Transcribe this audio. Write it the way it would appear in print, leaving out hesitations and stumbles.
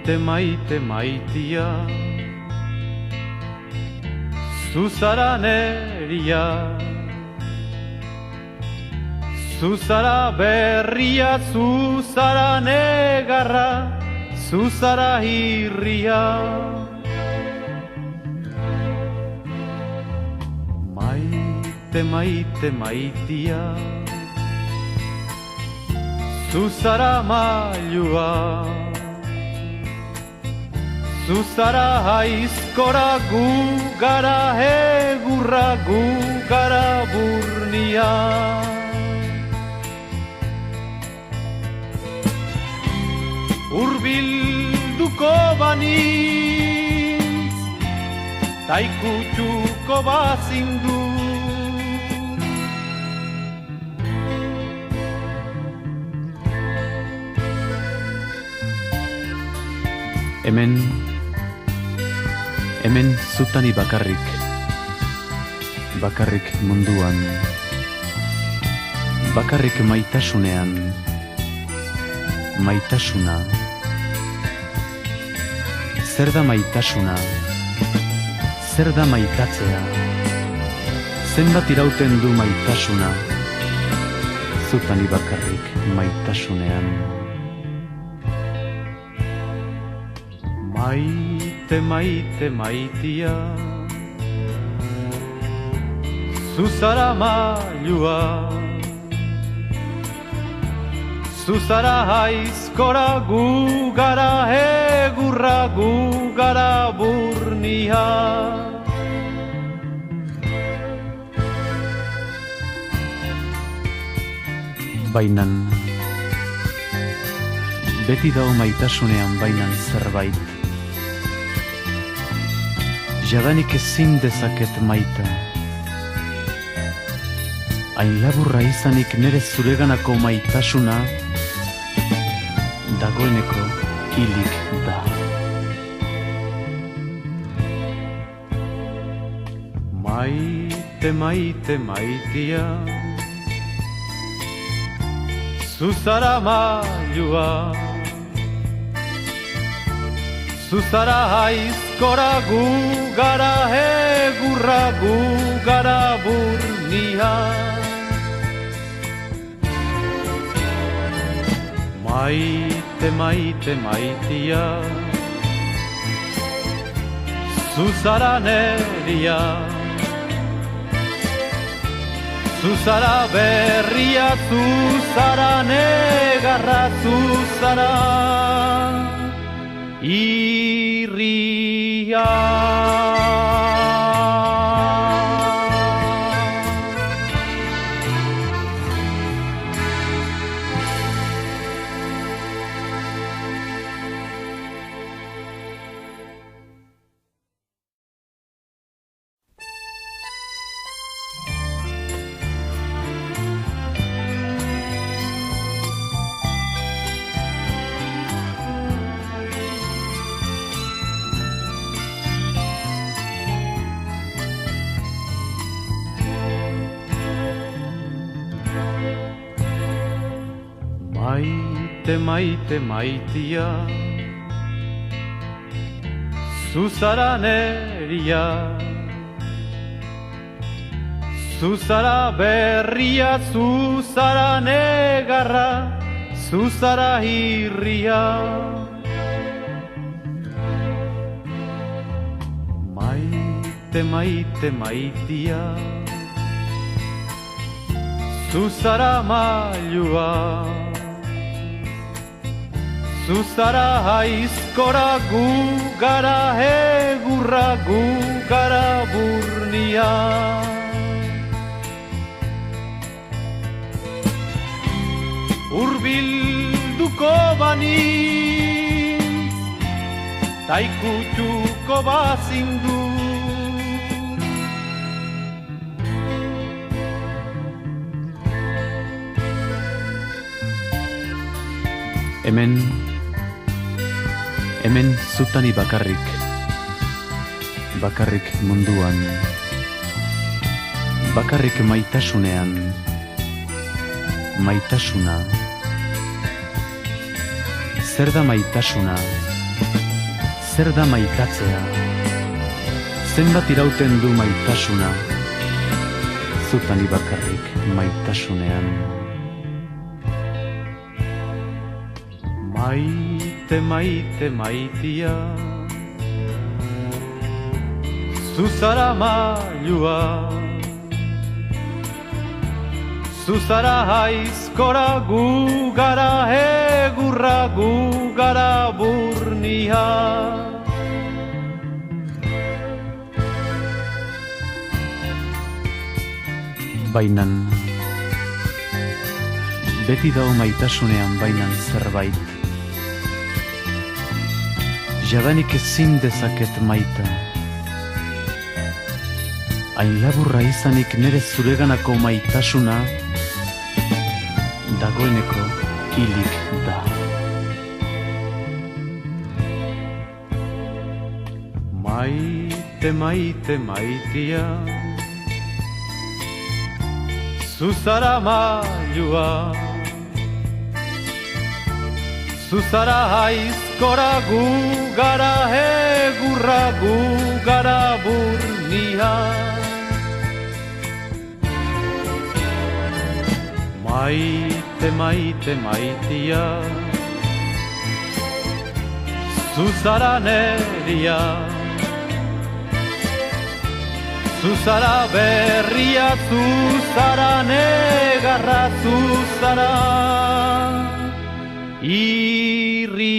Maite, maite, maitia, zuzara neria, zuzara berria, zuzara negarra, zuzara hirria. Maite, maite, maitia, zuzara mailua, zuzara aizkora, gu gara egurra, gu gara burnia. Urbilduko banitz, taikutxuko bazindu. Hemen zutani bakarrik munduan, bakarrik maitasunean, maitasuna. Zer da maitasuna? Zer da maitatzea? Zenbat irauten du maitasuna? Zutani bakarrik maitasunean. Maite, maite, maitia, zuzara mailua, zuzara aizkora, gu gara egurra, gu gara burnia. Bainan, beti dao maitasunean bainan zerbait. Jadanik ezin dezaket maita. Hain laburra izanik nere zureganako maitasuna dagoeneko hilik da. Maite, maite, maitia, zuzara mailua, zuzara aizkora, gu gara egurra, gu gara burnia. Maite, maite, maitia, zuzara neria, zuzara berria, zuzara negarra, zuzara irria. Maite, maite, maitia, zuzara neria, zuzara berria, zuzara negarra, zuzara hirria. Maite, maite, maitia, zuzara mailua, zuzara aizkora, gu gara egurra, gu gara burnia. Urbilduko banitz, taikutxuko bazindu. Hemen zutani bakarrik munduan, bakarrik maitasunean, maitasuna. Zer da maitasuna? zer da maitatzea? Zenbat irauten du maitasuna? Zutani bakarrik maitasunean. Maite, maite, maitia, zuzara mailua, zuzara aizkora, gu gara egurra, gu gara burnia. Bainan, beti dao maitasunean bainan zerbait. Jadanik ezin dezaket maita. Hain laburra izanik nere zureganako maitasuna dagoeneko hilik da. Maite, maite, maitia, zuzara mailua, zuzara aizkora, gu gara egurra, gu gara burnia. Maite, maite, maitia, zuzara neria, zuzara berria, zuzara negarra, zuzara irria.